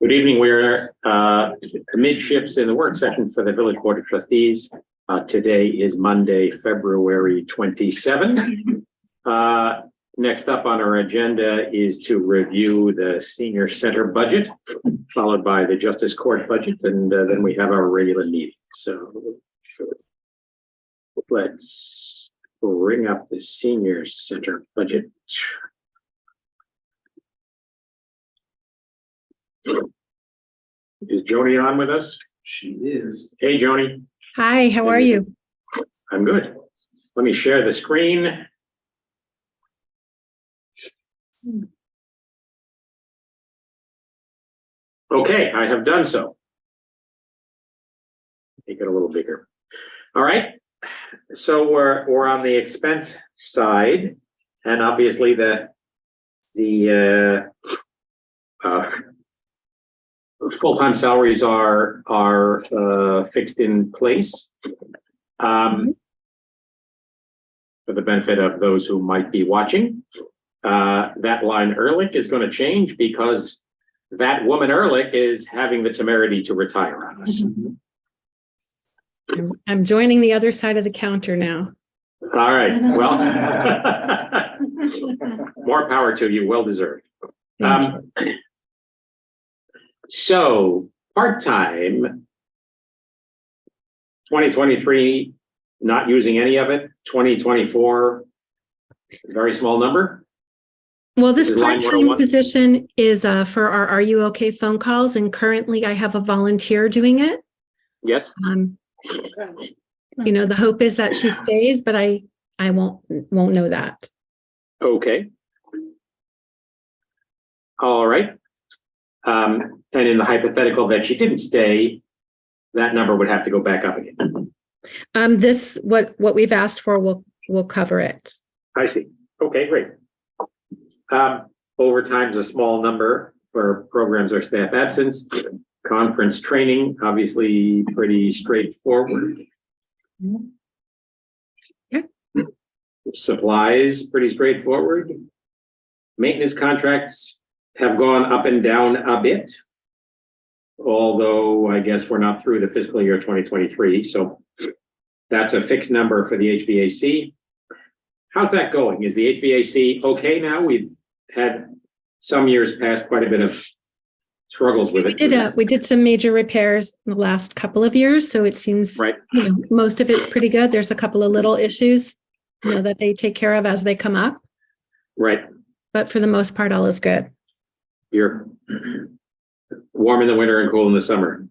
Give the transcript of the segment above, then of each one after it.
Good evening. We're midships in the work session for the Village Board of Trustees. Today is Monday, February 27. Next up on our agenda is to review the senior center budget, followed by the Justice Court budget, and then we have our regular meeting. So let's bring up the senior center budget. Is Joni on with us? She is. Hey, Joni. Hi, how are you? I'm good. Let me share the screen. Okay, I have done so. Make it a little bigger. All right. So we're on the expense side, and obviously the full-time salaries are fixed in place. For the benefit of those who might be watching, that line Ehrlich is going to change because that woman Ehrlich is having the temerity to retire on us. I'm joining the other side of the counter now. All right. Well, more power to you. Well deserved. So part-time, 2023, not using any of it. 2024, very small number. Well, this This is line part-time 101. position is for our Are You Okay phone calls, and currently I have a volunteer doing it. Yes. You know, the hope is that she stays, but I won't know that. Okay. All right. And in the hypothetical that she didn't stay, that number would have to go back up again. This what we've asked for will cover it. I see. Okay, great. Overtime's a small number for programs or staff absence. Conference training, obviously pretty straightforward. Yeah. Supplies, pretty straightforward. Maintenance contracts have gone up and down a bit. Although I guess we're not through the fiscal year 2023. So that's a fixed number for the HVAC. How's that going? Is the HVAC okay now? We've had some years past quite a bit of struggles with it. We did some major repairs in the last couple of years, so it seems Right. you know, most of it's pretty good. There's a couple of little issues, you know, that they take care of as they come up, Right. but for the most part, all is good. You're warm in the winter and cool in the summer.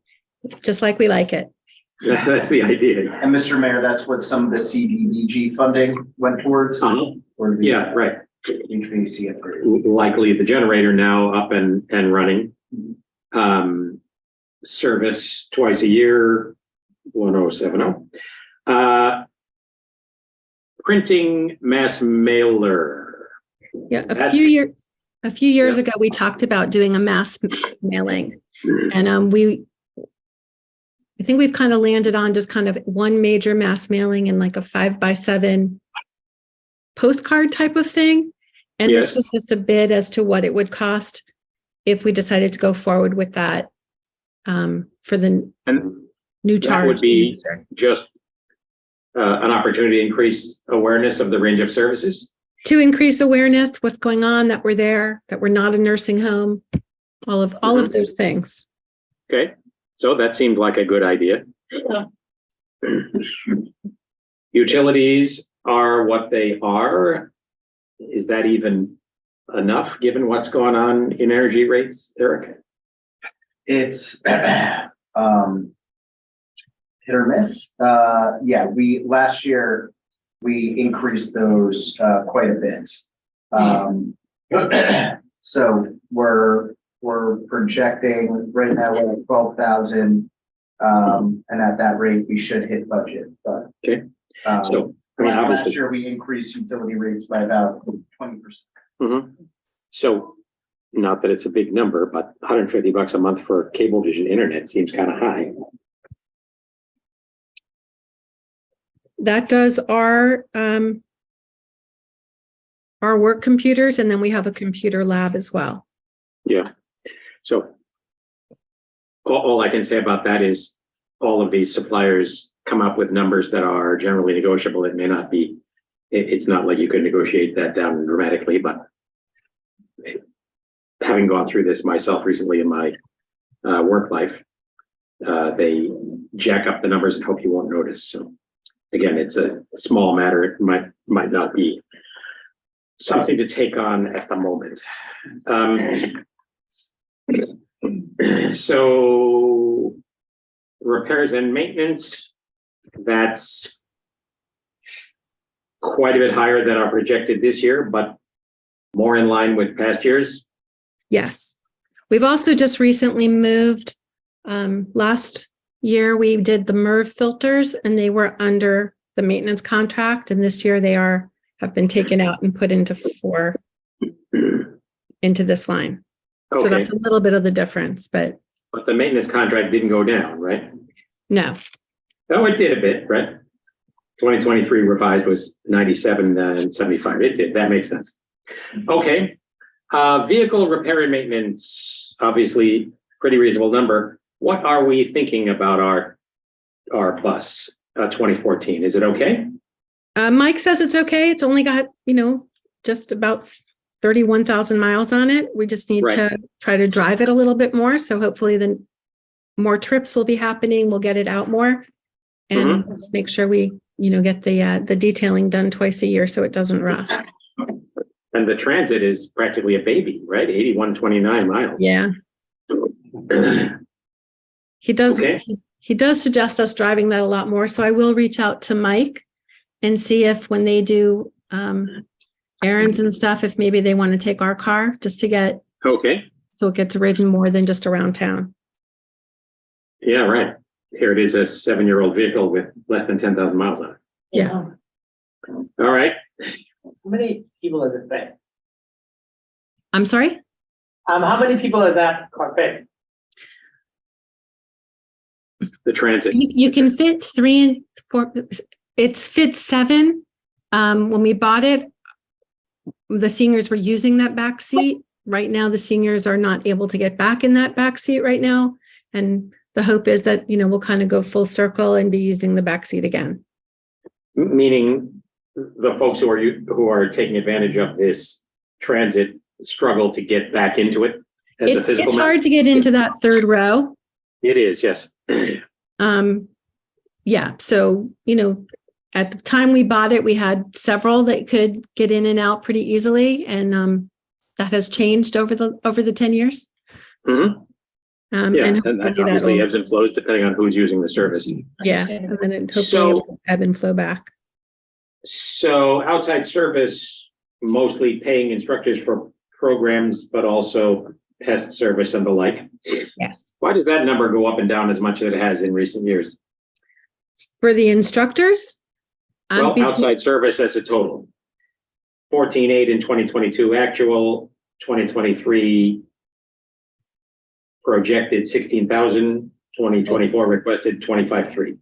Just like we like it. That's the idea. And Mr. Mayor, that's what some of the CDBG funding went towards. Or the Yeah, right. HVAC upgrade. Likely the generator now up and running. Service twice a year, 1070. Printing mass mailer. Yeah, a That- few years Yeah. ago, we talked about doing a mass mailing, and I think we've kind of landed on just kind of one major mass mailing and like a 5x7 postcard type of thing. And Yes. this was just a bid as to what it would cost if we decided to go forward with that for the And new that charge. would be just an opportunity to increase awareness of the range of services. To increase awareness, what's going on, that we're there, that we're not a nursing home, all of those things. Okay, so that seemed like a good idea. Utilities are what they are. Is that even enough given what's going on in energy rates, Eric? It's hit or miss. Yeah, last year we increased those quite a bit. So we're projecting right now we're at 12,000. And at that rate, we should hit budget, but. Okay. So, I mean, last obviously, year we increased utility rates by about 20%. so not that it's a big number, but $150 a month for Cablevision internet seems kind of high. That does our work computers, and then we have a computer lab as well. Yeah. So all I can say about that is all of these suppliers come up with numbers that are generally negotiable. It may not be, it's not like you could negotiate that down dramatically, but having gone through this myself recently in my work life, they jack up the numbers and hope you won't notice. So again, it's a small matter. It might not be something to take on at the moment. So repairs and maintenance, that's quite a bit higher than our projected this year, but more in line with past years. Yes. We've also just recently moved. Last year, we did the MERV filters and they were under the maintenance contract. And this year they have been taken out and put into this line. So Okay, that's a little bit of the difference, but but the maintenance contract didn't go down, right? no. Oh, it did a bit, right? 2023 revised was 97 and 75. It did. That makes sense. Okay. Vehicle repair and maintenance, obviously pretty reasonable number. What are we thinking about our bus 2014? Is it okay? Mike says it's okay. It's only got, just about 31,000 miles on it. We just need Right. to try to drive it a little bit more. So hopefully then more trips will be happening. We'll get it out more and just make sure we, get the detailing done twice a year so it doesn't rust. And the Transit is practically a baby, right? 8129 miles. Yeah. He does. Okay. He does suggest us driving that a lot more. So I will reach out to Mike and see if when they do errands and stuff, if maybe they want to take our car just to get, Okay. so it gets ridden more than just around town. Yeah, right. Here it is, a 7-year-old vehicle with less than 10,000 miles on it. Yeah. All right. How many people does it fit? I'm sorry? How many people does that car fit? The Transit. You can fit 3 and 4. It fits 7. When we bought it, the seniors were using that back seat. Right now, the seniors are not able to get back in that back seat right now. And the hope is that, we'll kind of go full circle and be using the back seat again. Meaning the folks who are taking advantage of this Transit struggle to get back into it as a physical It's matter? hard to get into that third row. It is, yes. Yeah. So, at the time we bought it, we had several that could get in and out pretty easily. And that has changed over the 10 years. Mhm. Yeah, And and that hopefully obviously that'll- ebbs and flows depending on who's using the service. yeah. And then it hopefully So- it'll ebb and flow back. So outside service, mostly paying instructors for programs, but also pest service and the like. Yes. Why does that number go up and down as much as it has in recent years? For the instructors. Well, outside service as a total. 14.8 in 2022 actual, 2023 projected 16,000, 2024 requested 25.3.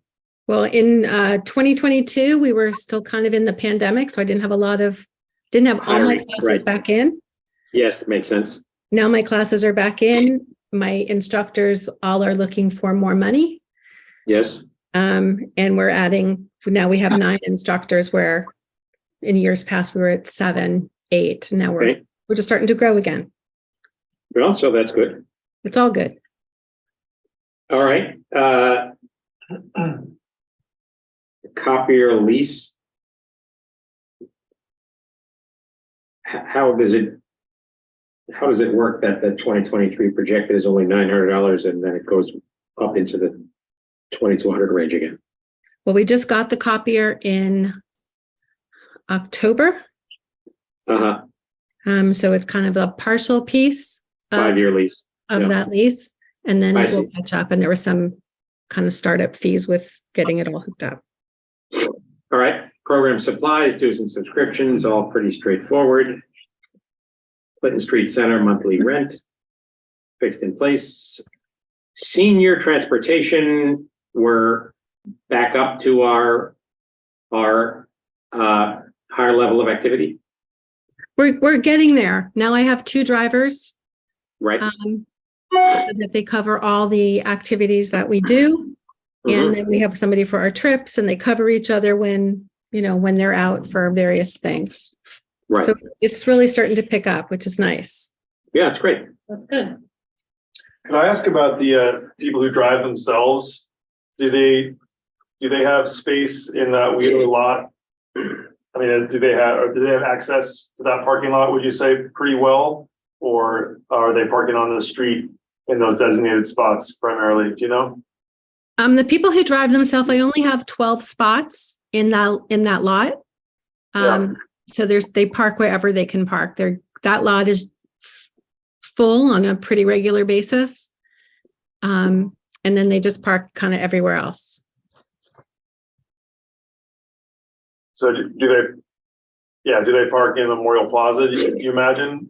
Well, in 2022, we were still kind of in the pandemic, so I didn't have all my Hiring, classes right. back in. Yes, makes sense. Now my classes are back in. My instructors all are looking for more money. Yes. And we're adding, now we have 9 instructors where in years past we were at 7, 8. Now Okay. we're just starting to grow again. Well, so that's good. It's all good. All right. Copier lease. How does it work that the 2023 projected is only $900 and then it goes up into the 2,200 range again? Well, we just got the copier in October. Uh-huh. So it's kind of a partial piece of 5-year lease. yeah. that lease. And then I it will see. catch up. And there were some kind of startup fees with getting it all hooked up. All right. Program supplies, dues and subscriptions, all pretty straightforward. Clinton Street Center monthly rent, fixed in place. Senior transportation, we're back up to our higher level of activity, We're getting there. Now I have 2 drivers. right? so that they cover all the activities that we do. And then we have somebody for our trips, and they cover each other when, when they're out for various things. Right. So it's really starting to pick up, which is nice. Yeah, it's great. That's good. Can I ask about the people who drive themselves? Do they have space in that wheeler lot? I mean, do they have access to that parking lot, would you say, pretty well? Or are they parking on the street in those designated spots primarily? Do you know? The people who drive themselves, I only have 12 spots in that lot. So they park wherever they can park. That lot is full on a pretty regular basis. And then they just park kind of everywhere else. So do they park in Memorial Plaza, do you imagine?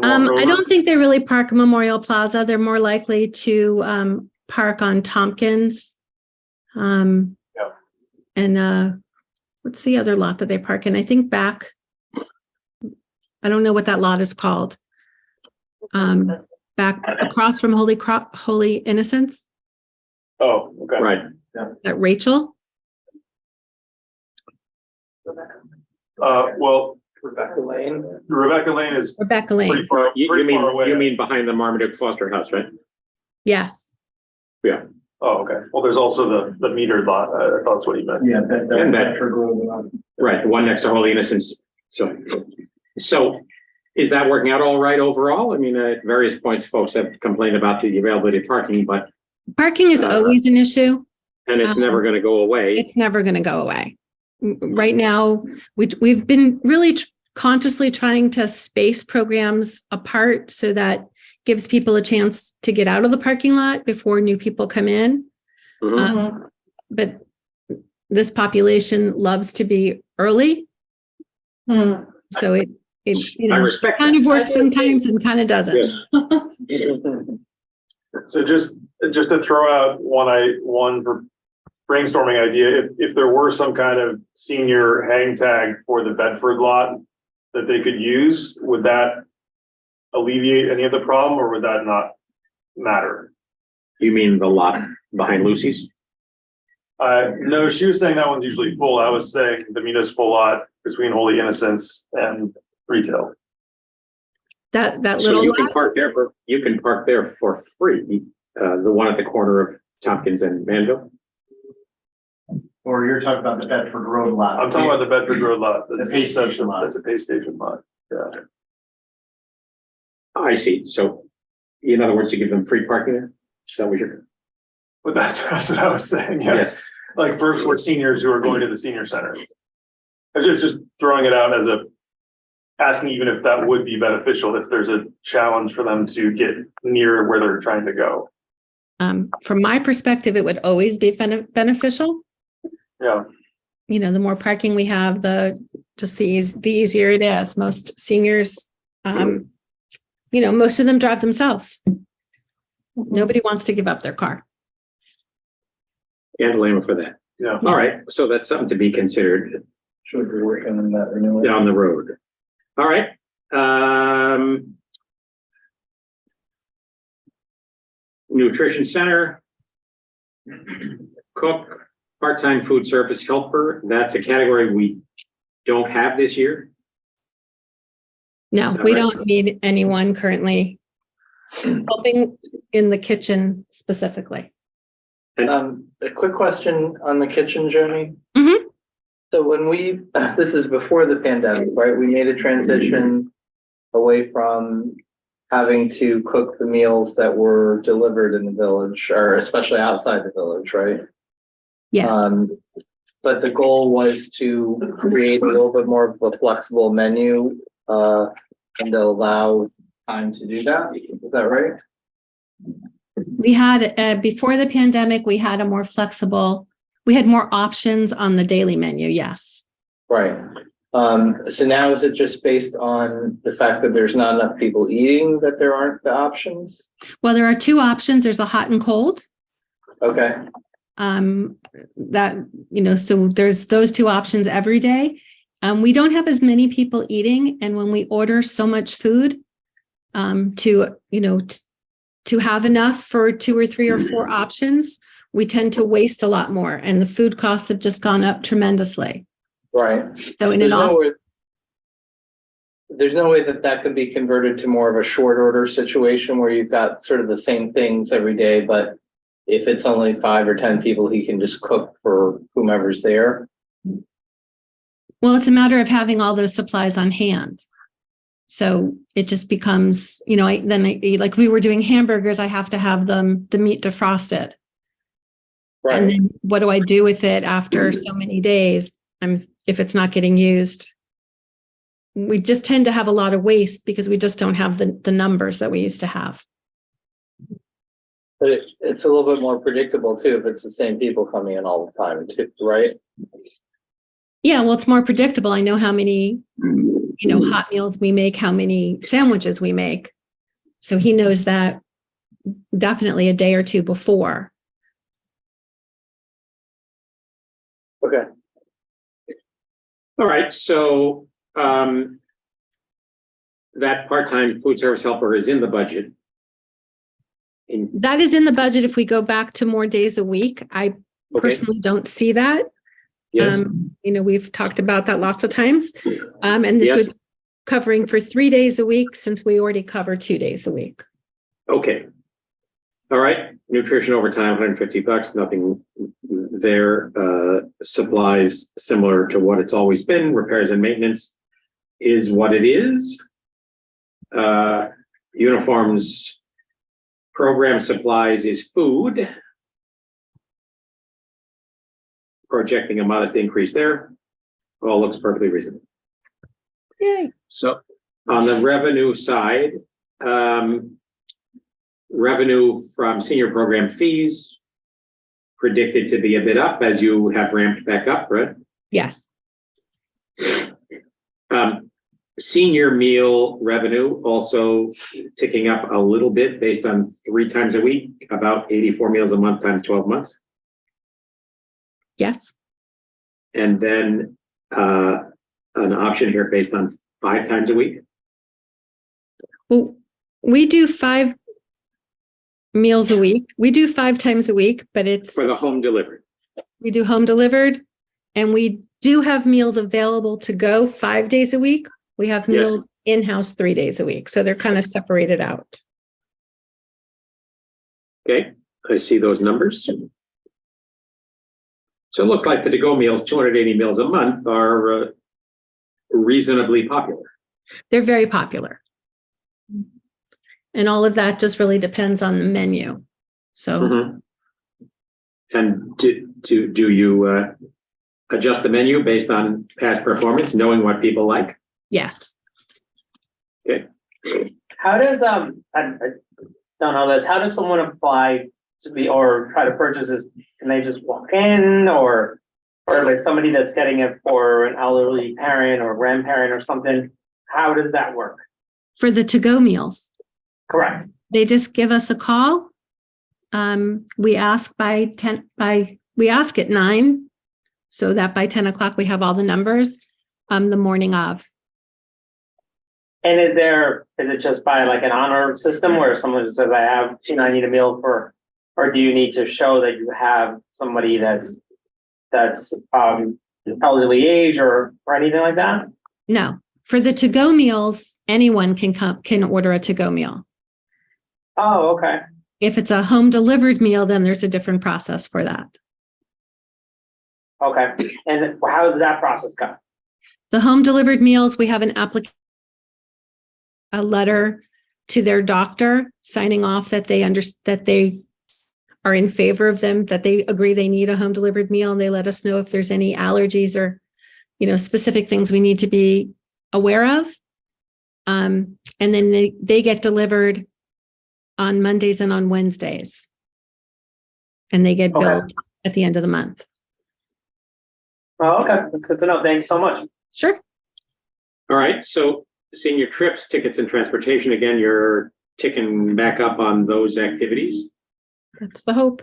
I don't think they really park in Memorial Plaza. They're more likely to park on Tompkins. And what's the other lot that they park in? I think back. I don't know what that lot is called. Back across from Holy Innocents. Oh, okay. Right. That Rachel. Well, Rebecca Lane. Rebecca Lane is Rebecca Lane. pretty far away. You mean behind the Marmaduke Foster House, right? Yes. Oh, okay. Well, there's also the metered lot. I thought that's what you meant. Yeah, And that- Right, the one next to Holy Innocents. So is that working out all right overall? I mean, at various points, folks have complained about the availability of parking, but Parking is always an issue. and it's never going to go away. It's never going to go away. Right now, we've been really consciously trying to space programs apart so that gives people a chance to get out of the parking lot before new people come in. Mhm. But this population loves to be early. So it I respect kind that. of works sometimes and kind of doesn't. Yes. So just to throw out one brainstorming idea, if there were some kind of senior hang tag for the Bedford lot that they could use, would that alleviate any of the problem, or would that not matter? You mean the lot behind Lucy's? No, she was saying that one's usually full. I was saying the municipal lot between Holy Innocents and retail. That So little you can lot, park there for free. The one at the corner of Tompkins and Manville. Or you're talking about the Bedford Road lot. I'm talking about the Bedford Road lot. The pay station lot. That's a pay station lot. Yeah. I see. So in other words, you give them free parking there? Is that what you're? But that's what I was saying. Yeah. Yes. Like for seniors who are going to the senior center. I was just throwing it out as asking even if that would be beneficial, if there's a challenge for them to get near where they're trying to go. from my perspective, it would always be beneficial. Yeah. The more parking we have, the easier it is. Most seniors, most of them drive themselves. Nobody wants to give up their car. And Lama for that. Yeah. All right. So that's something to be considered Should be working on that renewal. down the road. All right. Nutrition Center. Cook, part-time food service helper. That's a category we don't have this year. No, Is that we right? don't need anyone currently helping in the kitchen specifically. And A quick question on the kitchen, Joni. Mhm. So when this is before the pandemic, right? We made a transition away from having to cook the meals that were delivered in the village, or especially outside the village, right? Yes. But the goal was to create a little bit more of a flexible menu, and to allow time to do that. Is that right? We had, before the pandemic, we had we had more options on the daily menu. Yes. Right. So now is it just based on the fact that there's not enough people eating that there aren't the options? Well, there are two options. There's a hot and cold. Okay. So there's those two options every day. We don't have as many people eating. And when we order so much food, to have enough for 2 or 3 or 4 options, we tend to waste a lot more, and the food costs have just gone up tremendously. Right. So in There's an no off, way. There's no way that that could be converted to more of a short order situation where you've got sort of the same things every day, but if it's only 5 or 10 people, he can just cook for whomever's there. well, it's a matter of having all those supplies on hand. So it just becomes, like if we were doing hamburgers, I have to have the meat defrosted. And then what do I do with it after so many days? If it's not getting used. We just tend to have a lot of waste because we just don't have the numbers that we used to have. But it's a little bit more predictable too, if it's the same people coming in all the time, too, right? Yeah, well, it's more predictable. I know how many, hot meals we make, how many sandwiches we make. So he knows that definitely a day or 2 before. Okay. All right, so that part-time food service helper is in the budget. That is in the budget if we go back to more days a week. I Okay. personally don't see that. Yes, We've talked about that lots of times. And this Yes. would covering for 3 days a week since we already cover 2 days a week. okay. All right, nutrition overtime, $150, nothing there. Supplies similar to what it's always been. Repairs and maintenance is what it is. Uniforms, program supplies is food. Projecting a modest increase there. All looks perfectly reasonable. Yay. So on the revenue side, revenue from senior program fees predicted to be a bit up as you have ramped back up, right? Yes. Senior meal revenue also ticking up a little bit based on 3 times a week, about 84 meals a month times 12 months. Yes. And then an option here based on 5 times a week. Well, we do 5 meals a week. We do 5 times a week, but For the home delivery. we do home delivered, and we do have meals available to go 5 days a week. We have Yes. meals in-house 3 days a week. So they're kind of separated out. Okay, I see those numbers. So it looks like the to-go meals, 280 meals a month, are reasonably popular. They're very popular. And all of that just really depends on the menu. So Mhm. And do you adjust the menu based on past performance, knowing what people like? yes, How does, I don't know this, how does someone apply to be, or try to purchase this? Can they just walk in, or like somebody that's getting it for an elderly parent or grandparent or something? How does that work? for the to-go meals, Correct. they just give us a call. We ask we ask at 9, so that by 10 o'clock we have all the numbers the morning of. And is it just by like an honor system where someone just says, I need a meal for, or do you need to show that you have somebody that's elderly age or anything like that? No, for the to-go meals, anyone can order a to-go meal. Oh, okay. If it's a home delivered meal, then there's a different process for that. Okay. And how does that process go? The home delivered meals, we have a letter to their doctor signing off that they are in favor of them, that they agree they need a home delivered meal, and they let us know if there's any allergies or, specific things we need to be aware of. And then they get delivered on Mondays and on Wednesdays. And they get billed at the end of the month. Oh, okay. That's good to know. Thanks so much. Sure. All right, so senior trips, tickets and transportation, again, you're ticking back up on those activities. That's the hope.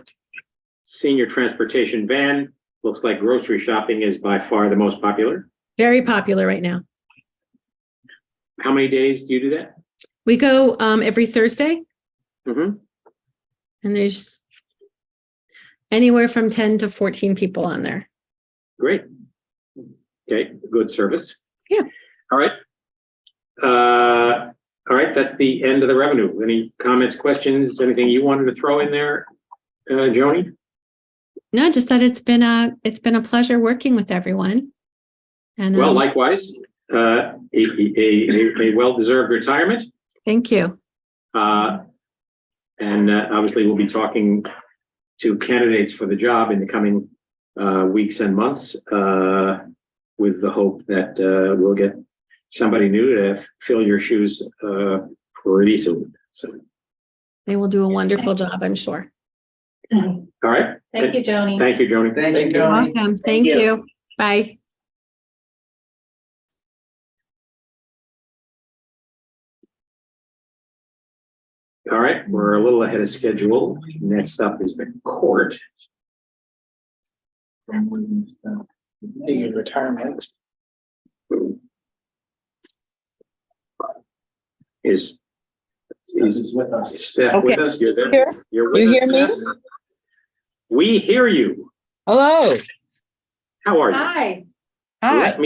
Senior transportation van, looks like grocery shopping is by far the most popular. Very popular right now. How many days do you do that? We go every Thursday. Mm-hmm. And there's anywhere from 10 to 14 people on there. Great. Okay, good service. Yeah. All right. All right, that's the end of the revenue. Any comments, questions, anything you wanted to throw in there, Joni? No, just that it's been a pleasure working with everyone. And Well, likewise, a well-deserved retirement. thank you. And obviously, we'll be talking to candidates for the job in the coming weeks and months with the hope that we'll get somebody new to fill your shoes pretty soon. So, They will do a wonderful job, I'm sure. all right. Thank you, Joni. Thank you, Joni. Thank you, You're Joni. welcome. Thank you. you. Bye. All right, we're a little ahead of schedule. Next up is the court. The retirement. Is Is with us. Steph with Okay. us? You're there? Here. You're with You us, hear me? Steph? We hear you. Hello. How are you? Hi. Hi.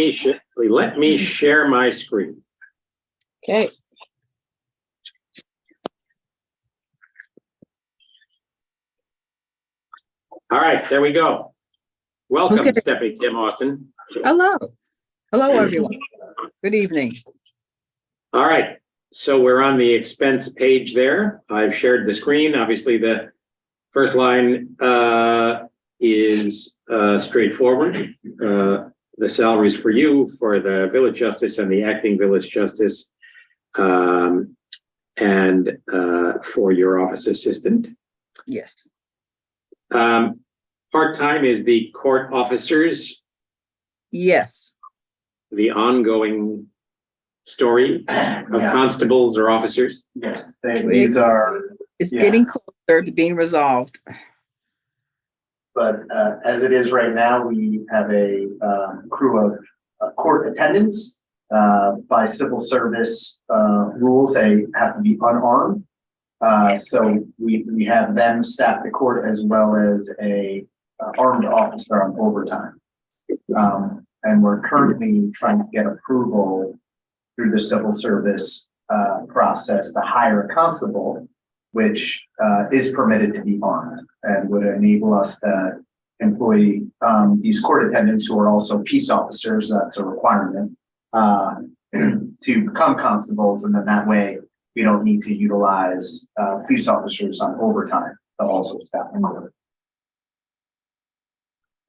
Let me share my screen. Okay. All right, there we go. Welcome, Okay. Stephanie Tim Austin. Hello. Hello, everyone. Good evening. All right, so we're on the expense page there. I've shared the screen. Obviously, the first line is straightforward. The salaries for you, for the village justice and the acting village justice, and for your office assistant. Yes. Part-time is the court officers, Yes. the ongoing story of Yeah. constables or officers. Yes, these are, It's Yeah. getting closer to being resolved. but as it is right now, we have a crew of court attendants. By civil service rules, they have to be unarmed. So we have them staff the court as well as a armed officer on overtime. And we're currently trying to get approval through the civil service process to hire a constable, which is permitted to be armed and would enable us to employ these court attendants who are also peace officers. That's a requirement to become constables, and then that way we don't need to utilize police officers on overtime to also staff the court.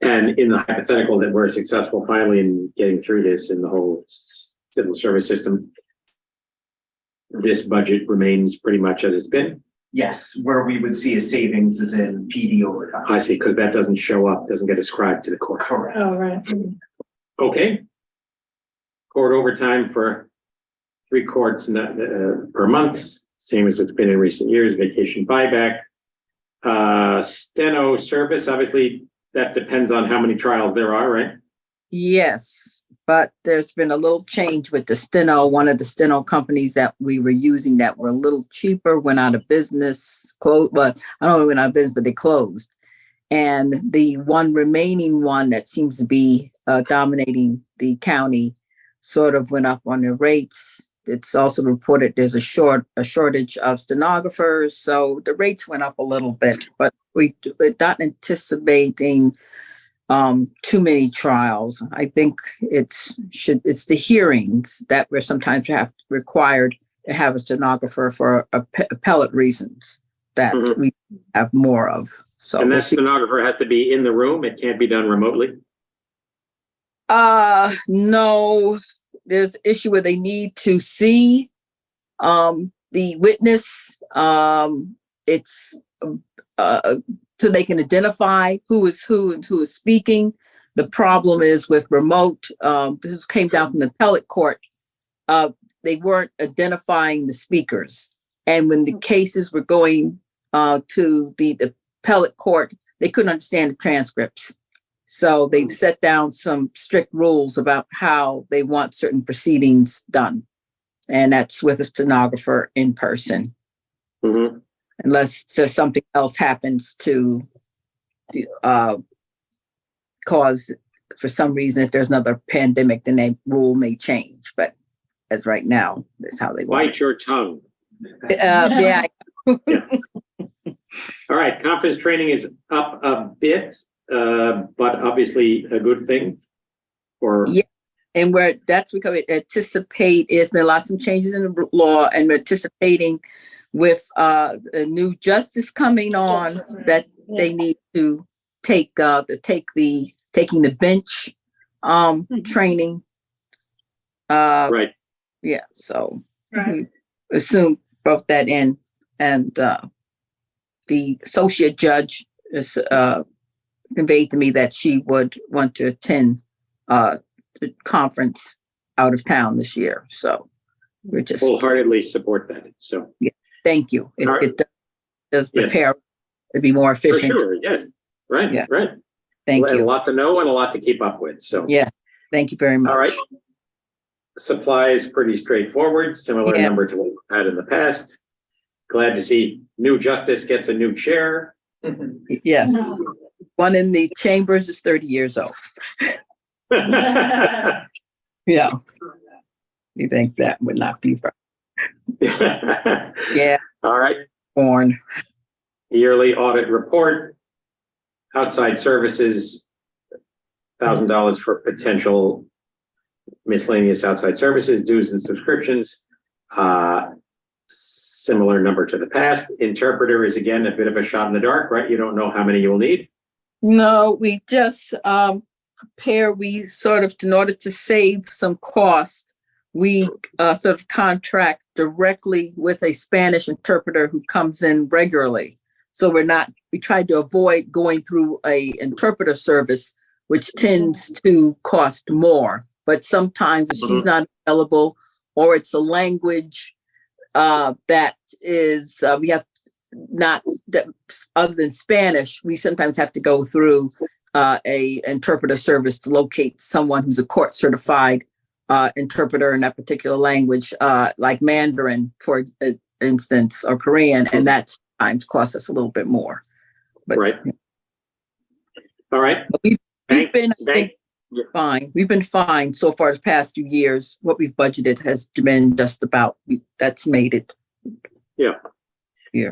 And in the hypothetical that we're successful finally in getting through this in the whole civil service system, this budget remains pretty much as it's been. Yes, where we would see a savings is in PD overtime. I see, because that doesn't show up, doesn't get ascribed to the court. Correct. Oh, right. Okay. Court overtime for 3 courts per month, same as it's been in recent years, vacation buyback. Steno service, obviously, that depends on how many trials there are, right? Yes. But there's been a little change with the steno. One of the steno companies that we were using that were a little cheaper went out of business, closed. But I don't know, went out of business, but they closed. And the one remaining one that seems to be dominating the county sort of went up on their rates. It's also reported there's a shortage of stenographers. So the rates went up a little bit, but we're not anticipating too many trials. I think it's the hearings that we're sometimes required to have a stenographer for appellate reasons that Mhm. we have more of. So And we'll that see. stenographer has to be in the room. It can't be done remotely. No, there's an issue where they need to see the witness. It's so they can identify who is who and who is speaking. The problem is with remote, this came down from the appellate court. They weren't identifying the speakers. And when the cases were going to the appellate court, they couldn't understand the transcripts. So they've set down some strict rules about how they want certain proceedings done. And that's with a stenographer in person. Mhm. unless there's something else happens to cause, for some reason, if there's another pandemic, then that rule may change. But as right now, that's how they want. Bite your tongue. Yeah, All right, conference training is up a bit, but obviously a good thing. Or Yeah. and that's because we anticipate, there's been some changes in the law, and we're anticipating with a new justice coming on that they need to taking the bench training. right. Yeah, so we assume both that in, and the associate judge is conveyed to me that she would want to attend the conference out of town this year. So we're just Wholeheartedly support that. So thank you. All right. It does Yes. prepare to be more for efficient. sure, yes, right, Yeah. right. Thank A you. lot to know and a lot to keep up with. So Yes, thank you very much. all right. Supply is pretty straightforward, similar Yeah. number to what we've had in the past. Glad to see new justice gets a new chair. Yes, one in the chambers is 30 years old. Yeah. You think that would not be right? Yeah, All right, born. yearly audit report. Outside services, $1,000 for potential miscellaneous outside services, dues and subscriptions. Similar number to the past. Interpreter is again a bit of a shot in the dark, right? You don't know how many you'll need. No, we just we sort of, in order to save some cost, we sort of contract directly with a Spanish interpreter who comes in regularly. So we try to avoid going through a interpreter service, which tends to cost more. But sometimes if she's not available, or it's a language that is, we have not, other than Spanish, we sometimes have to go through a interpreter service to locate someone who's a court certified interpreter in that particular language, like Mandarin, for instance, or Korean, and that sometimes costs us a little bit more. But, Right. All right. We've Bank- been, I bank- think, fine. We've been fine so far the past few years. What we've budgeted has been just about, that's made it.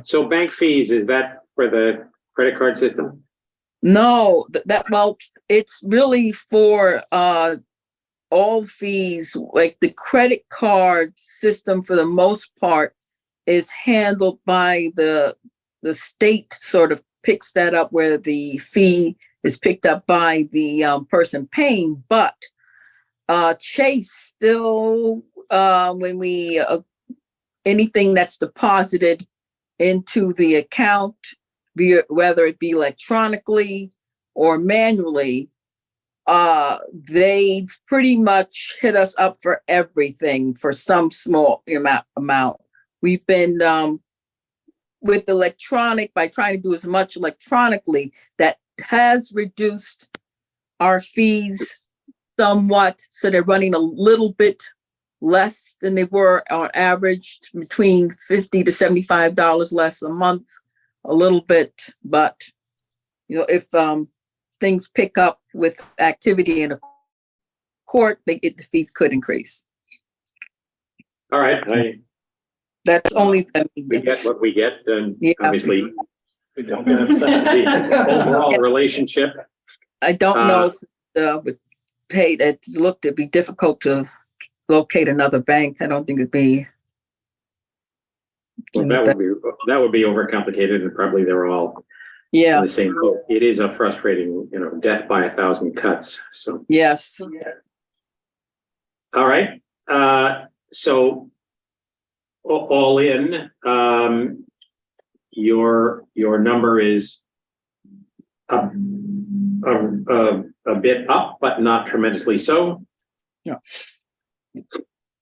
So bank fees, is that for the credit card system? No, well, it's really for all fees, like the credit card system for the most part is handled by the state, sort of picks that up where the fee is picked up by the person paying, but Chase still, when we, anything that's deposited into the account, whether it be electronically or manually, they pretty much hit us up for everything for some small amount. We've been with electronic, by trying to do as much electronically, that has reduced our fees somewhat. So they're running a little bit less than they were on average, between $50 to $75 less a month, a little bit. But, if things pick up with activity in a court, the fees could increase. All right, That's only, we get what we get, and Yeah. obviously We don't get upset. the overall relationship. I don't know if with paid, it'd be difficult to locate another bank. I don't think it'd be. Well, that would be overcomplicated, and probably they're all in Yeah, the same boat. It is a frustrating, death by 1,000 cuts. So, yes. all right. So all in, your number is a bit up, but not tremendously so. Yeah.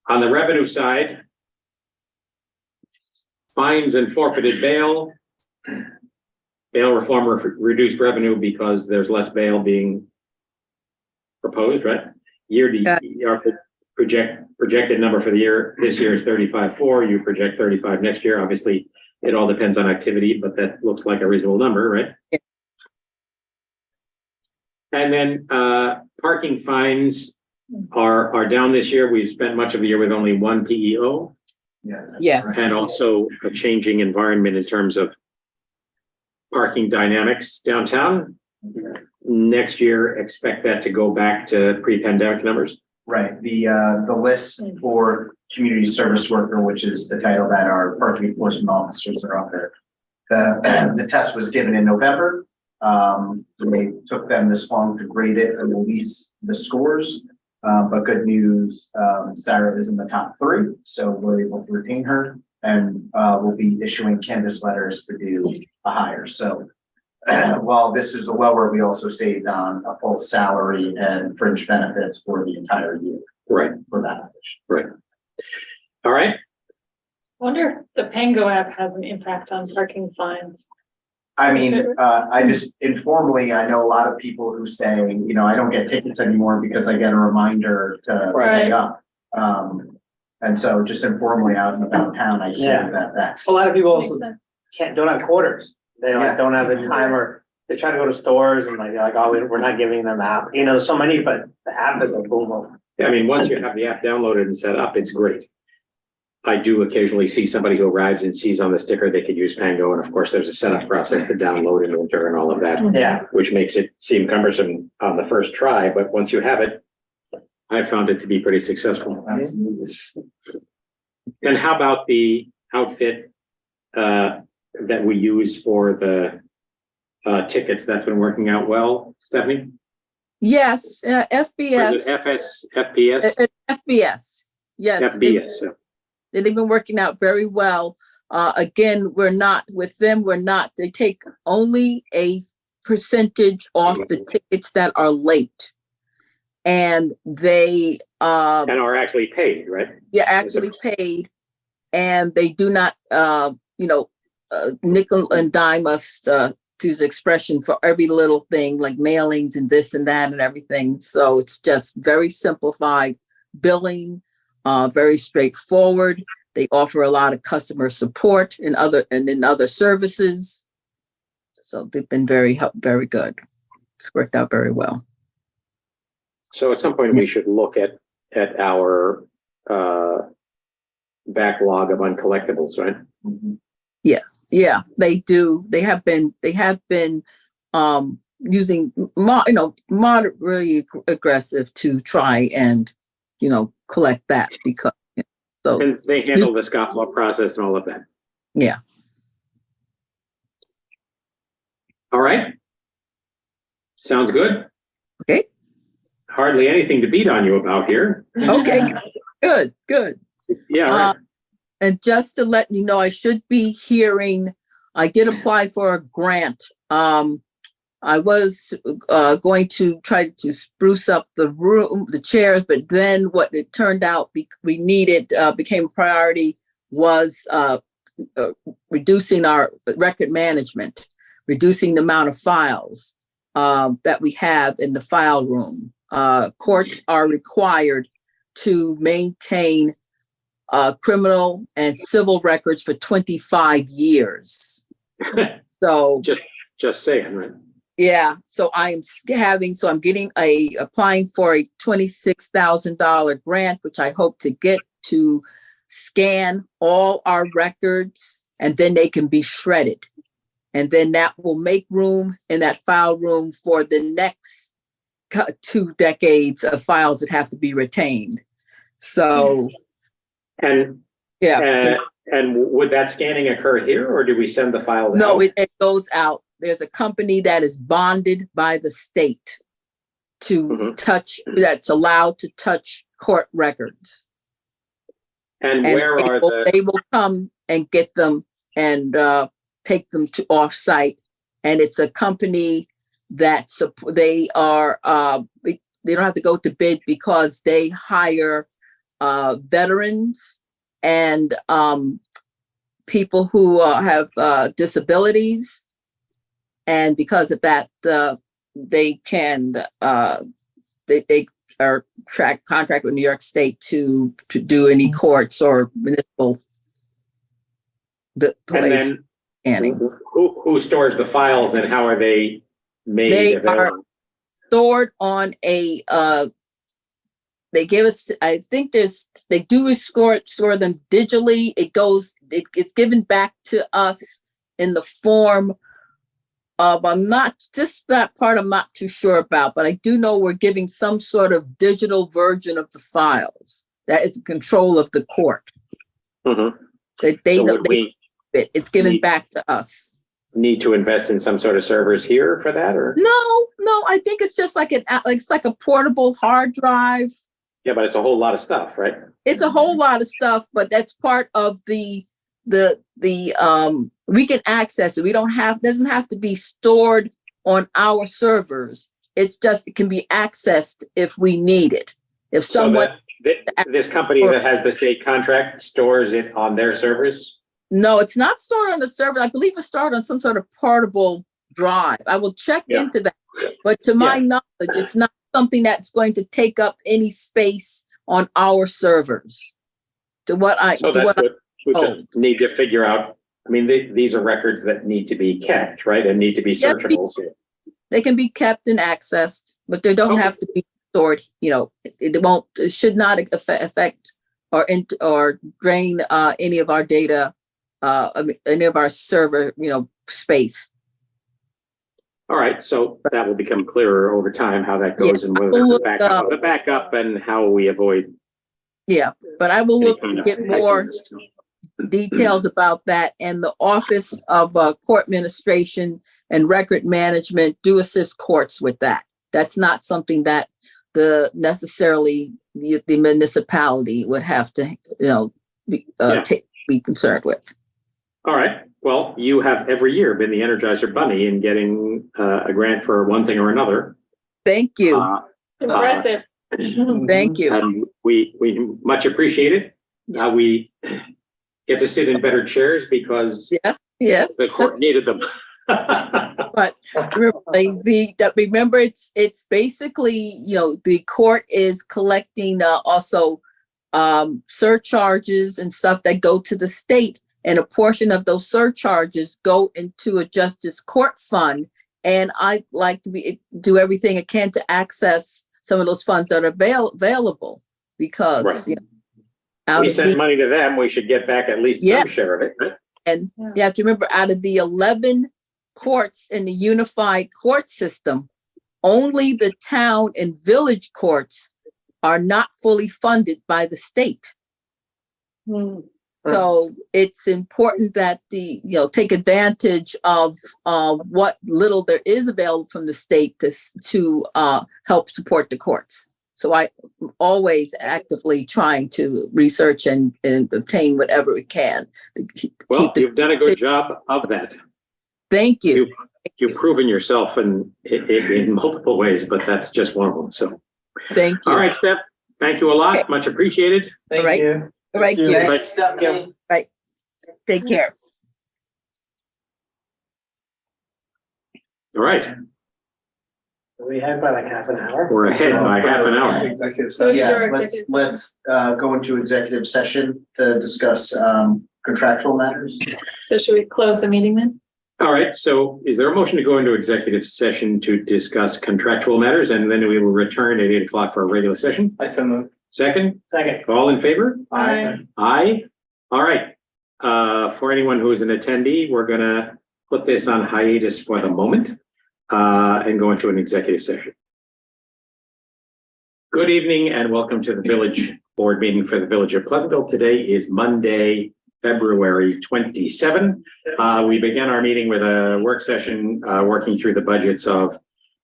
On the revenue side, fines and forfeited bail. Bail reform reduced revenue because there's less bail being proposed, right? Our projected number for the year, this year is 35.4. You project 35 next year. Obviously, It all depends on activity, but that looks like a reasonable number, right? Yeah. And then parking fines are down this year. We've spent much of the year with only one PEO, Yeah. that's Yes. correct. and also a changing environment in terms of parking dynamics downtown. Next year, expect that to go back to pre-pandemic numbers. Right, the list for community service worker, which is the title that our parking enforcement officers are under. The test was given in November. They took them this long to grade it and release the scores. But good news, Sarah is in the top 3, so we're able to retain her, and we'll be issuing canvas letters to do a hire. So while this is a lower, we also saved on a full salary and fringe benefits for the entire year Right, for that position. right. All right, Wonder if the Pango app has an impact on parking fines. I mean, I just informally, I know a lot of people who say, you know, I don't get tickets anymore because I get a reminder to Right. pay up. And so just informally out and about town, I hear Yeah. that that's. A lot of people also Makes sense. don't have quarters. They Yeah. like don't have the time, or they try to go to stores and they're like, oh, we're not giving them app. You know, there's so many, but the app is a boom. I mean, once you have the app downloaded and set up, it's great. I do occasionally see somebody who arrives and sees on the sticker they could use Pango, and of course, there's a setup process to download and enter and all of that, Yeah. which makes it seem cumbersome on the first try, but once you have it, I found it to be pretty successful. Absolutely. And how about the outfit that we use for the tickets? That's been working out well, Stephanie? Yes, Or is FBS, it FPS? FBS. Yes, FBS, so. they've been working out very well. Again, we're not with them. They take only a percentage off the tickets that are late. And they, And are actually paid, right? actually paid, and they do not, nickel and dime us, to use expression for every little thing like mailings and this and that and everything. So it's just very simplified billing, very straightforward. They offer a lot of customer support in other services. So they've been very good. It's worked out very well. So at some point, we should look at our backlog of uncollectibles, right? Mhm. Yes, yeah, they do. They have been using moderately aggressive to try and, collect that because, so, And they handle the scofflaw process and all of that. yeah. All right. Sounds good. Okay. Hardly anything to beat on you about here. Okay, good. Yeah, all right. And just to let you know, I did apply for a grant. I was going to try to spruce up the room, the chairs, but then what it turned out we needed, became a priority, was reducing our record management, reducing the amount of files that we have in the file room. Courts are required to maintain criminal and civil records for 25 years. So Just saying, right? yeah, so I'm applying for a $26,000 grant, which I hope to get to scan all our records, and then they can be shredded. And then that will make room in that file room for the next 2 decades of files that have to be retained. So, And yeah. and would that scanning occur here, or do we send the files out? No, it goes out. There's a company that is bonded by the state to that's allowed to touch court records. And where are They will come and get them and take them to offsite. And it's a company that they don't have to go to bid because they hire veterans and people who have disabilities. And because of that, they are contract with New York State to do any courts or municipal the And place then scanning. who stores the files and how are they made They available? Stored on a, they gave us, I think they do store them digitally. It's given back to us in the form of, that part I'm not too sure about, but I do know we're giving some sort of digital version of the files that is in control of the court. Mhm. That So would we it's given need- back to us. need to invest in some sort of servers here for that, or? No, I think it's just like it's like a portable hard drive. Yeah, but it's a whole lot of stuff, right? It's a whole lot of stuff, but that's part of the we can access it. Doesn't have to be stored on our servers. It can be accessed if we need it. If So someone, this company that has the state contract stores it on their servers? no, it's not stored on the server. I believe it's stored on some sort of portable drive. I will check Yeah. into that. But to my Yeah. knowledge, it's not something that's going to take up any space on our servers. So that's what we Oh. just need to figure out. I mean, these are records that need to be kept, right? And need to be Yes, searchable. So- They can be kept and accessed, but they don't Okay. have to be stored, it should not affect or drain any of our data, any of our server, space. All right, so that will become clearer over time, how that goes and whether I'll there's a look backup up. of the backup and how we avoid. Yeah, but I will any look kind to of get more hacking. details about that, and the Office of Court Administration and Record Management do assist courts with that. That's not something that necessarily the municipality would have to, be concerned with. All right, well, you have every year been the Energizer Bunny in getting a grant for one thing or another. Thank you. Impressive. Thank you. And we much appreciate it. We get to sit in better chairs because Yes. the court needed them. But remember, it's basically, the court is collecting also surcharges and stuff that go to the state, and a portion of those surcharges go into a justice court fund. And I like to do everything I can to access some of those funds that are available, because Right. We send money to them, we should get back at least some share of it, right? and you have to remember, out of the 11 courts in the unified court system, only the town and village courts are not fully funded by the state. So it's important that take advantage of what little there is available from the state to help support the courts. So I'm always actively trying to research and obtain whatever we can. Well, you've done a good job of that. Thank you. You've proven yourself in multiple ways, but that's just one of them. So, Thank you. all right, Steph, thank you a lot. Okay. Much appreciated. Thank Right. you. All right, Thank you. Gary. Thanks, Stephanie. Take care. All right, We had by like half an hour. we're ahead by half an hour. Executive So session. Yeah, your let's executive- go into executive session to discuss contractual matters. So should we close the meeting then? All right, so is there a motion to go into executive session to discuss contractual matters, and then we will return at 8 o'clock for a regular session? I so moved. Second, Second. all in favor? Aye. Aye. All right. For anyone who is an attendee, we're gonna put this on hiatus for the moment and go into an executive session. Good evening and welcome to the Village Board meeting for the Village of Pleasantville. Today is Monday, February 27. We began our meeting with a work session working through the budgets of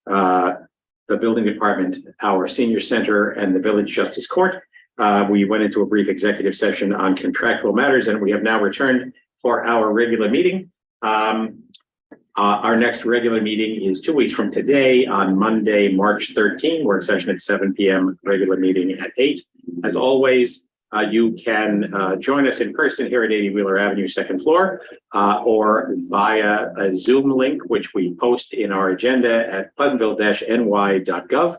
the building department, our senior center, and the village justice court. We went into a brief executive session on contractual matters, and we have now returned for our regular meeting. Our next regular meeting is 2 weeks from today on Monday, March 13, work session at 7 p.m., regular meeting at 8. As always, you can join us in person here at 80 Wheeler Avenue, second floor, or via a Zoom link, which we post in our agenda at pleasantville-ny.gov.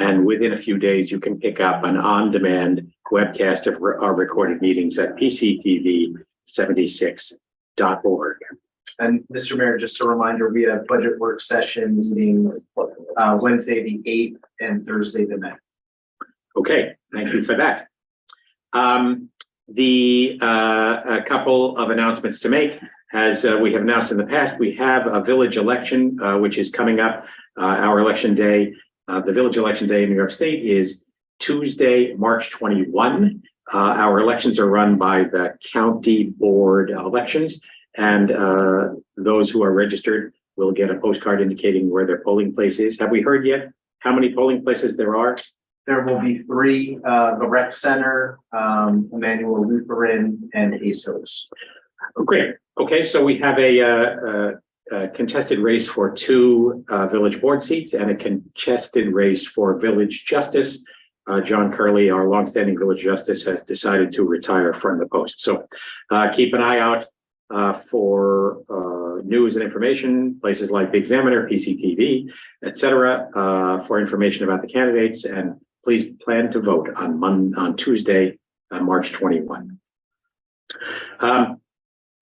And within a few days, you can pick up an on-demand webcast of our recorded meetings at PCTV 76.org. And Mr. Mayor, just a reminder, we have budget work session meetings, Wednesday, the 8th and Thursday, the 9th. Okay, thank you for that. A couple of announcements to make. As we have announced in the past, we have a village election, which is coming up. Our election day, the village election day in New York State is Tuesday, March 21. Our elections are run by the county board of elections, and those who are registered will get a postcard indicating where their polling place is. Have we heard yet how many polling places there are? There will be 3, the rec center, Emmanuel Lutheran and ASOS. Oh, great. Okay, so we have a contested race for 2 village board seats and a contested race for village justice. John Curley, our longstanding village justice, has decided to retire from the post. So keep an eye out for news and information, places like the Examiner, PCTV, etc., for information about the candidates. And please plan to vote on Tuesday, March 21.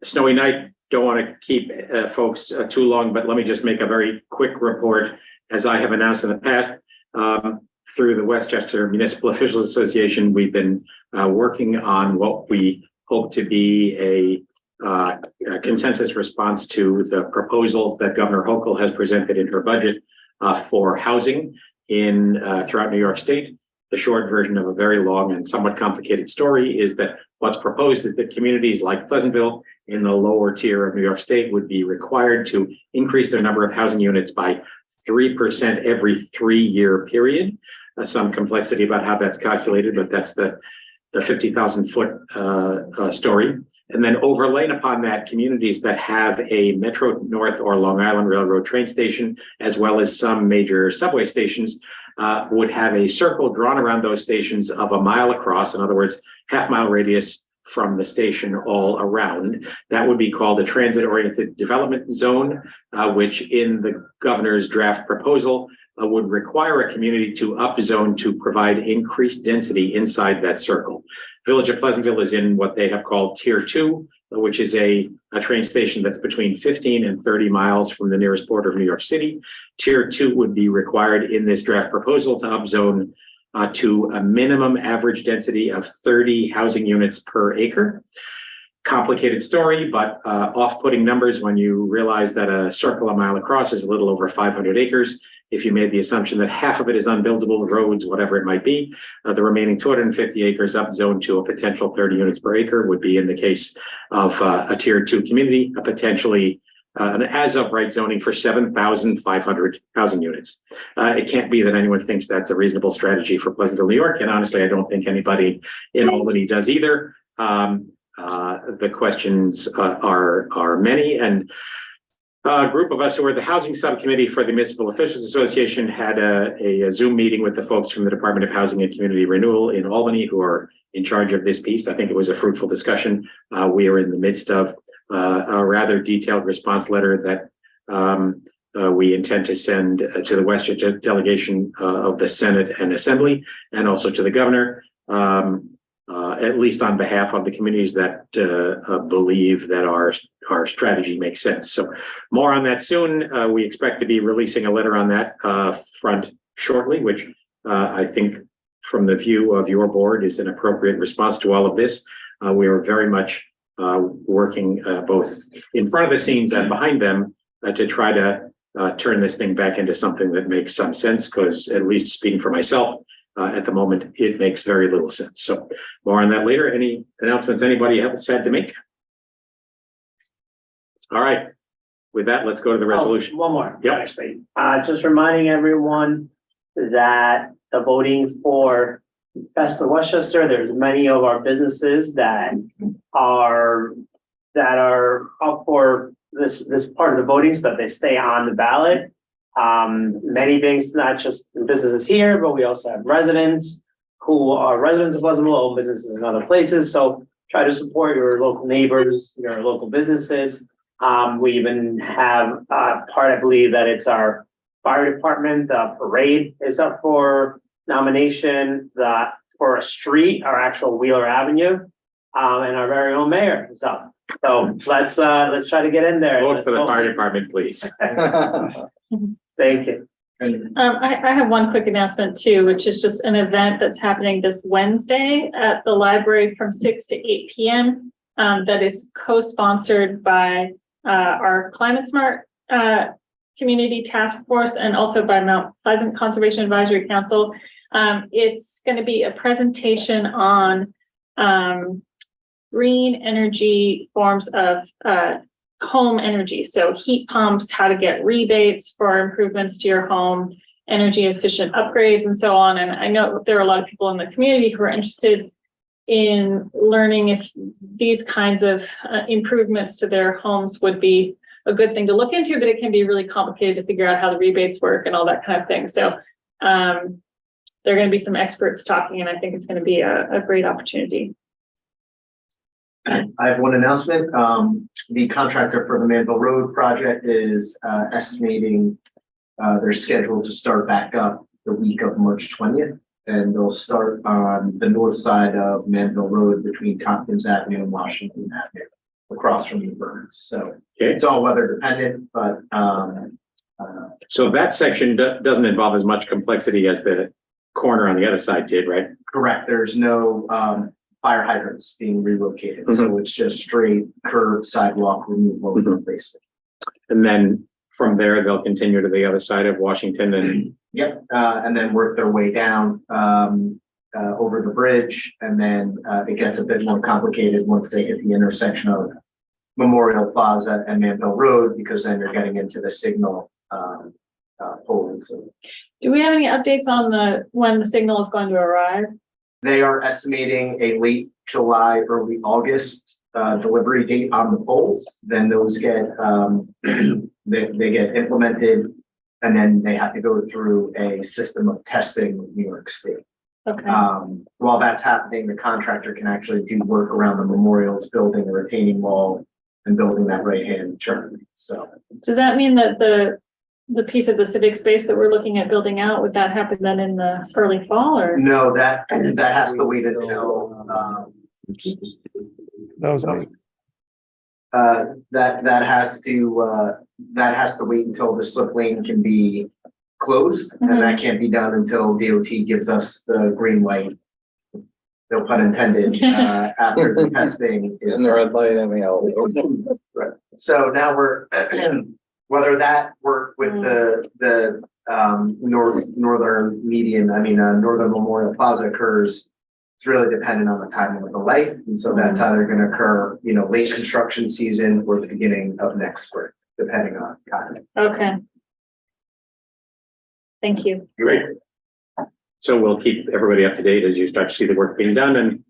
Snowy night. Don't want to keep folks too long, but let me just make a very quick report. As I have announced in the past, through the Westchester Municipal Officials Association, we've been working on what we hope to be a consensus response to the proposals that Governor Hochul has presented in her budget for housing throughout New York State. The short version of a very long and somewhat complicated story is that what's proposed is that communities like Pleasantville in the lower tier of New York State would be required to increase their number of housing units by 3% every 3-year period. Some complexity about how that's calculated, but that's the 50,000 foot story. And then overlaid upon that, communities that have a Metro North or Long Island Railroad train station, as well as some major subway stations, would have a circle drawn around those stations of a mile across. In other words, half-mile radius from the station all around. That would be called a transit-oriented development zone, which in the governor's draft proposal would require a community to upzone to provide increased density inside that circle. Village of Pleasantville is in what they have called Tier 2, which is a train station that's between 15 and 30 miles from the nearest border of New York City. Tier 2 would be required in this draft proposal to upzone to a minimum average density of 30 housing units per acre. Complicated story, but off-putting numbers when you realize that a circle a mile across is a little over 500 acres. If you made the assumption that half of it is unbuildable roads, whatever it might be, the remaining 250 acres upzoned to a potential 30 units per acre would be, in the case of a Tier 2 community, a potentially an as-of-right zoning for 7,500 housing units. It can't be that anyone thinks that's a reasonable strategy for Pleasantville, New York, and honestly, I don't think anybody in Albany does either. The questions are many, and a group of us who are the housing subcommittee for the Municipal Officials Association had a Zoom meeting with the folks from the Department of Housing and Community Renewal in Albany, who are in charge of this piece. I think it was a fruitful discussion. We are in the midst of a rather detailed response letter that we intend to send to the Westchester delegation of the Senate and Assembly, and also to the governor, at least on behalf of the communities that believe that our strategy makes sense. So more on that soon. We expect to be releasing a letter on that front shortly, which I think from the view of your board is an appropriate response to all of this. We are very much working both in front of the scenes and behind them to try to turn this thing back into something that makes some sense, because at least speaking for myself, at the moment, it makes very little sense. So more on that later. Any announcements anybody else had to make? All right. With that, let's go to the resolution. Oh, one more, Yep. actually. Just reminding everyone that the voting for Best of Westchester, there's many of our businesses that are up for this part of the voting so that they stay on the ballot. Many things, not just businesses here, but we also have residents who are residents of Pleasantville, own businesses in other places. So try to support your local neighbors, your local businesses. We even have part, I believe that it's our fire department, the parade is up for nomination, for a street, our actual Wheeler Avenue. and our very own mayor, so let's try to get in there. Vote Let's for the vote. fire department, please. Thank you. I have one quick announcement too, which is just an event that's happening this Wednesday at the library from 6 to 8 p.m. That is co-sponsored by our Climate Smart Community Task Force and also by Mount Pleasant Conservation Advisory Council. It's going to be a presentation on green energy forms of home energy. So heat pumps, how to get rebates for improvements to your home, energy efficient upgrades and so on. And I know there are a lot of people in the community who are interested in learning if these kinds of improvements to their homes would be a good thing to look into, but it can be really complicated to figure out how the rebates work and all that kind of thing. So there are going to be some experts talking, and I think it's going to be a great opportunity. I have one announcement. The contractor for the Manville Road project is estimating they're scheduled to start back up the week of March 20th. And they'll start on the north side of Manville Road between Tompkins Avenue and Washington Avenue, across from the Burns. So it's all weather dependent, but So that section doesn't involve as much complexity as the corner on the other side did, right? correct. There's no fire hydrants being relocated. So it's just straight curb sidewalk removal and replacement. And then from there, they'll continue to the other side of Washington and Yep, and then work their way down over the bridge, and then it gets a bit more complicated once they hit the intersection of Memorial Plaza and Manville Road, because then you're getting into the signal poles. Do we have any updates on when the signal is going to arrive? They are estimating a late July, early August delivery date on the poles. Then those get they get implemented. And then they have to go through a system of testing with New York State. Okay. While that's happening, the contractor can actually do work around the memorials, building a retaining wall and building that right-hand turn. So Does that mean that the piece of the civic space that we're looking at building out, would that happen then in the early fall or? no, that has to wait until That was me. that has to wait until the slip lane can be closed, and that can't be done until DOT gives us the green light. No pun intended, after the testing is In the red light and the yellow. right. So now we're whether that work with the northern median, northern Memorial Plaza occurs. It's really dependent on the timing of the light, and so that's either going to occur, late construction season or the beginning of next spring, depending on timing. Okay. Thank you. great. So we'll keep everybody up to date as you start to see the work being done, and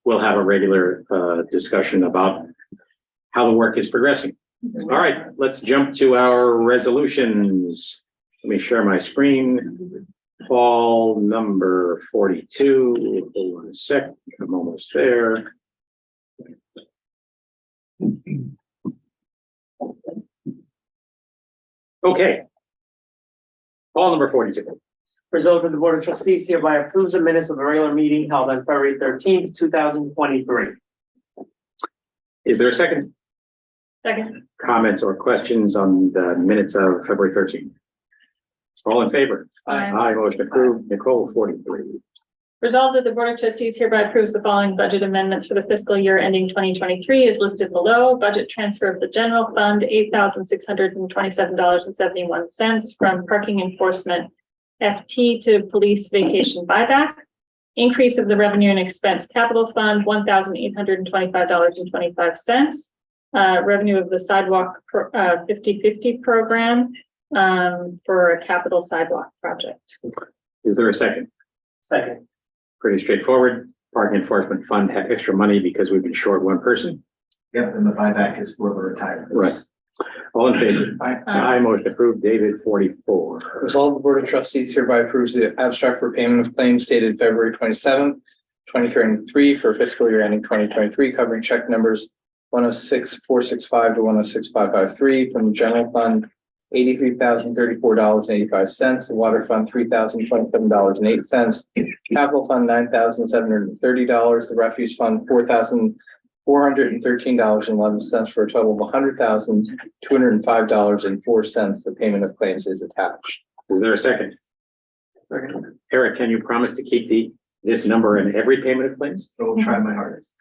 we'll have a regular discussion about how the work is progressing. All right, let's jump to our resolutions. Let me share my screen. Fall number 42. Hold on a sec. I'm almost there. Okay. Fall number 42. Resolved that the Board of Trustees hereby approves the minutes of the regular meeting held on February 13th, 2023. Is there a second? Second. Comments or questions on the minutes of February 13th? All in favor? Aye. Aye, motion approved. Nicole, 43. Resolved that the Board of Trustees hereby approves the following budget amendments for the fiscal year ending 2023 as listed below. Budget transfer of the general fund, $8,627.71 from parking enforcement FT to police vacation buyback. Increase of the revenue and expense capital fund, $1,825.25. Revenue of the sidewalk 50/50 program for a capital sidewalk project. Is there a second? Second. Pretty straightforward. Parking enforcement fund had extra money because we've been short one person. Yep, and the buyback is for the retirements. Right. All in favor? Aye. Aye, motion approved. David, 44. Resolved, the Board of Trustees hereby approves the abstract for payment of claims dated February 27th, 2023 for fiscal year ending 2023, covering check numbers 106-465 to 106-553 from the general fund, $83,034.85, the water fund, $3,027.08, capital fund, $9,730, the refuse fund, $4,000 $413.11 for a total of $100,205.04. The payment of claims is attached. Is there a second? Eric, can you promise to keep this number in every payment of claims? I will try my hardest.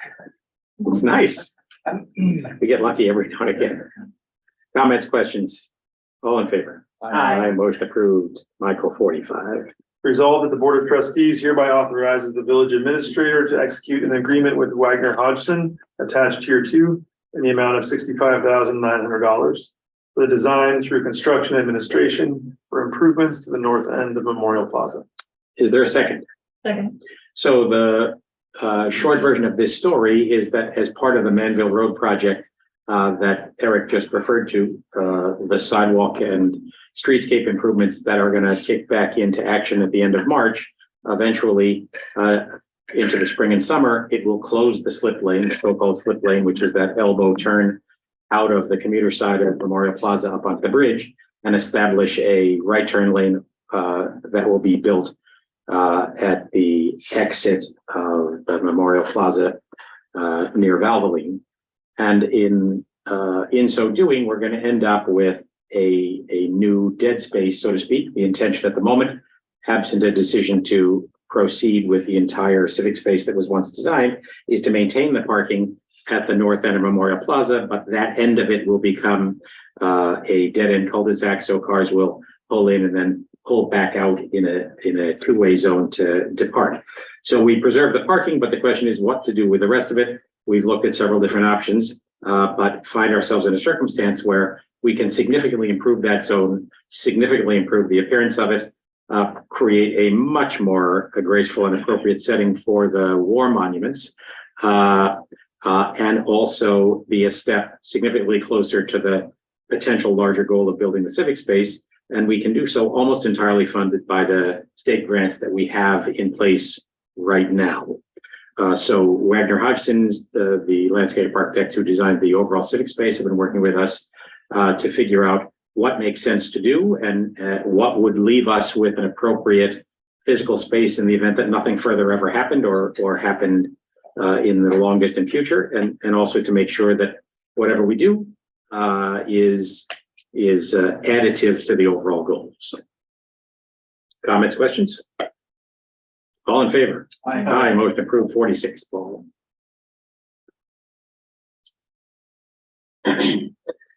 It's nice. We get lucky every now and again. Comments, questions? All in favor? Aye. Motion approved. Michael, 45. Resolved that the Board of Trustees hereby authorizes the village administrator to execute an agreement with Wagner Hodgson, attached here to, in the amount of $65,900 for the design through construction administration for improvements to the north end of Memorial Plaza. Is there a second? Second. So the short version of this story is that as part of the Manville Road project that Eric just referred to, the sidewalk and streetscape improvements that are going to kick back into action at the end of March, eventually into the spring and summer, it will close the slip lane, the so-called slip lane, which is that elbow turn out of the commuter side of Memorial Plaza up onto the bridge, and establish a right turn lane that will be built at the exit of the Memorial Plaza near Valvoline. And in so doing, we're going to end up with a new dead space, so to speak. The intention at the moment, absent a decision to proceed with the entire civic space that was once designed, is to maintain the parking at the north end of Memorial Plaza, but that end of it will become a dead-end cul-de-sac, so cars will pull in and then pull back out in a two-way zone to depart. So we preserve the parking, but the question is what to do with the rest of it. We've looked at several different options, but find ourselves in a circumstance where we can significantly improve that zone, significantly improve the appearance of it, create a much more graceful and appropriate setting for the war monuments, and also be a step significantly closer to the potential larger goal of building the civic space. And we can do so almost entirely funded by the state grants that we have in place right now. So Wagner Hodgson's, the landscape architects who designed the overall civic space, have been working with us to figure out what makes sense to do and what would leave us with an appropriate physical space in the event that nothing further ever happened or happened in the long distant future, and also to make sure that whatever we do is additive to the overall goal. So, comments, questions? All in favor? Aye. Motion approved. 46. Paul.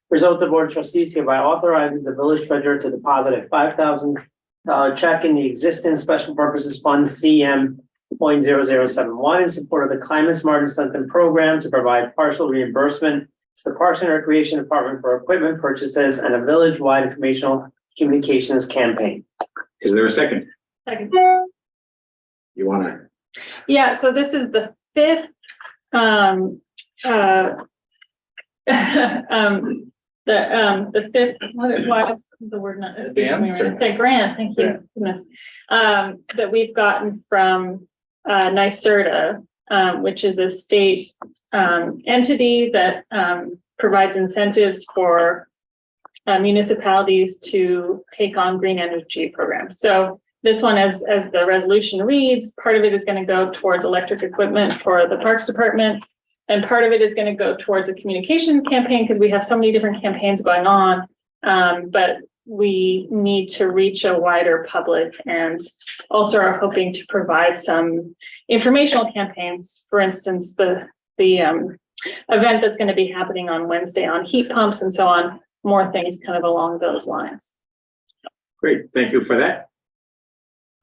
Result, the Board of Trustees hereby authorizes the village treasurer to deposit a $5,000 check in the existing special purposes fund CM.0071 in support of the Climate Smart Incentive Program to provide partial reimbursement to the Parks and Recreation Department for equipment purchases and a village-wide informational communications campaign. Is there a second? Second. You want to? Yeah, so this is the fifth, the fifth, why is the word not escaping me right now? The grant, thank you, goodness, that we've gotten from NYSERDA, which is a state entity that provides incentives for municipalities to take on green energy programs. So this one, as the resolution reads, part of it is going to go towards electric equipment for the Parks Department, and part of it is going to go towards a communication campaign because we have so many different campaigns going on, but we need to reach a wider public, and also are hoping to provide some informational campaigns. For instance, the event that's going to be happening on Wednesday on heat pumps and so on, more things kind of along those lines. Great. Thank you for that.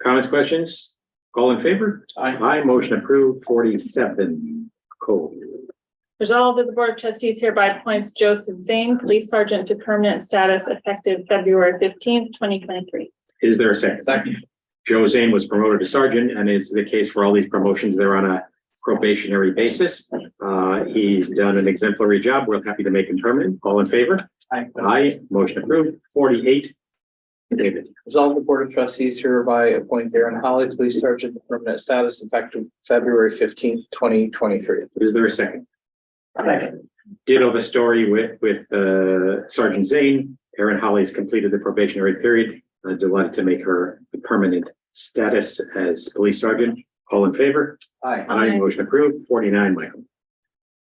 Comments, questions? All in favor? Aye. Motion approved. 47. Cole. Resolved that the Board of Trustees hereby appoints Joseph Zane, Police Sergeant, to permanent status effective February 15th, 2023. Is there a second? Second. Joe Zane was promoted to sergeant, and is the case for all these promotions. They're on a probationary basis. He's done an exemplary job. We're happy to make him permanent. All in favor? Aye. Motion approved. 48. David. Resolved the Board of Trustees hereby appoints Aaron Holly, Police Sergeant, to permanent status effective February 15th, 2023. Is there a second? Second. Ditto the story with Sergeant Zane. Erin Holly's completed the probationary period. Delighted to make her a permanent status as police sergeant. All in favor? Aye. Aye. Motion approved. 49, Michael.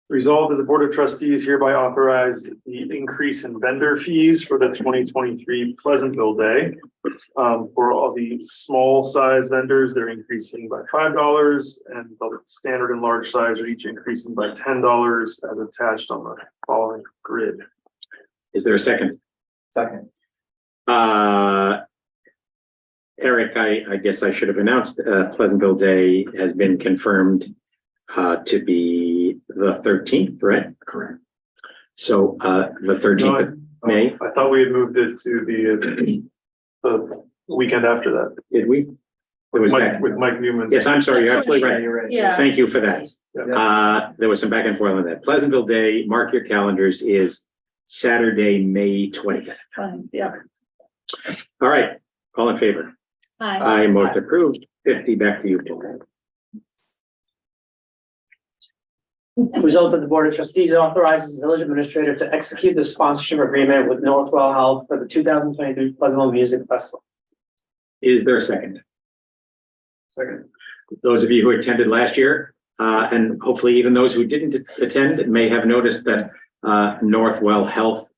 Resolved that the Board of Trustees hereby authorize the increase in vendor fees for the 2023 Pleasantville Day. For all the small size vendors, they're increasing by $5, and the standard and large size are each increasing by $10 as attached on the following grid. Is there a second? Second. Eric, I guess I should have announced, Pleasantville Day has been confirmed to be the 13th, right? Correct. So, the 13th of May, I thought we had moved it to the weekend after that. did we? It was back. With Mike Newman. Yes, I'm sorry, you're absolutely right. You're right. Yeah. Thank you for that. Yeah. There was some back and forth on that. Pleasantville Day, mark your calendars, is Saturday, May 20th. Fine, yeah. All right, all in favor? Hi. I motion approved. 50, back to you, Paul. Result that the Board of Trustees authorizes the village administrator to execute the sponsorship agreement with Northwell Health for the 2023 Pleasantville Music Festival. Is there a second? Second. Those of you who attended last year, and hopefully even those who didn't attend may have noticed that Northwell Health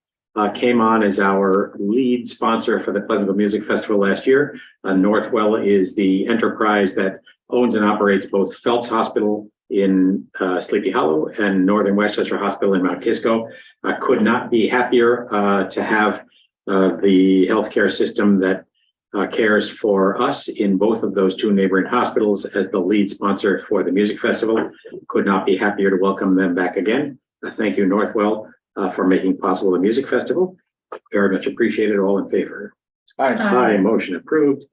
came on as our lead sponsor for the Pleasantville Music Festival last year. Northwell is the enterprise that owns and operates both Phelps Hospital in Sleepy Hollow and Northern Westchester Hospital in Mount Kisco. Could not be happier to have the healthcare system that cares for us in both of those two neighboring hospitals as the lead sponsor for the music festival. Could not be happier to welcome them back again. Thank you, Northwell, for making possible the music festival. Very much appreciated. All in favor? Aye. Aye, motion approved.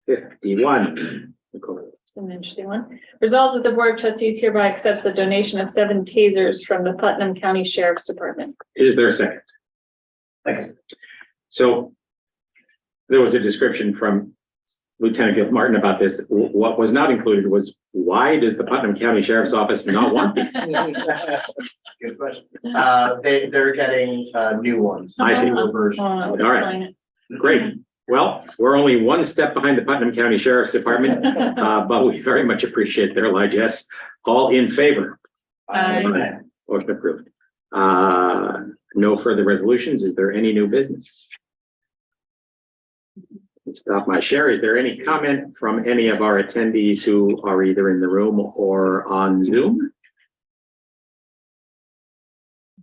51. Nicole. It's an interesting one. Resolved that the Board of Trustees hereby accepts the donation of 7 tasers from the Putnam County Sheriff's Department. Is there a second? Second. So there was a description from Lieutenant Gil Martin about this. What was not included was, why does the Putnam County Sheriff's Office not want these? Good question. They're getting new ones. I see. Newer versions. All right. Great. Well, we're only one step behind the Putnam County Sheriff's Department, but we very much appreciate their largesse. All in favor? Aye. Motion approved. No further resolutions. Is there any new business? Stop my share. Is there any comment from any of our attendees who are either in the room or on Zoom?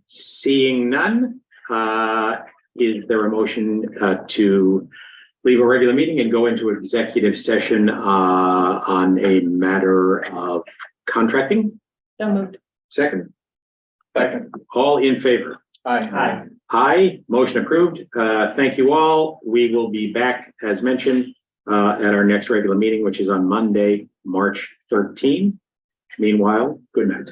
Seeing none, is there a motion to leave a regular meeting and go into executive session on a matter of contracting? So moved. Second, Second. all in favor? Aye. Aye, motion approved. Thank you all. We will be back, as mentioned, at our next regular meeting, which is on Monday, March 13. Meanwhile, good night.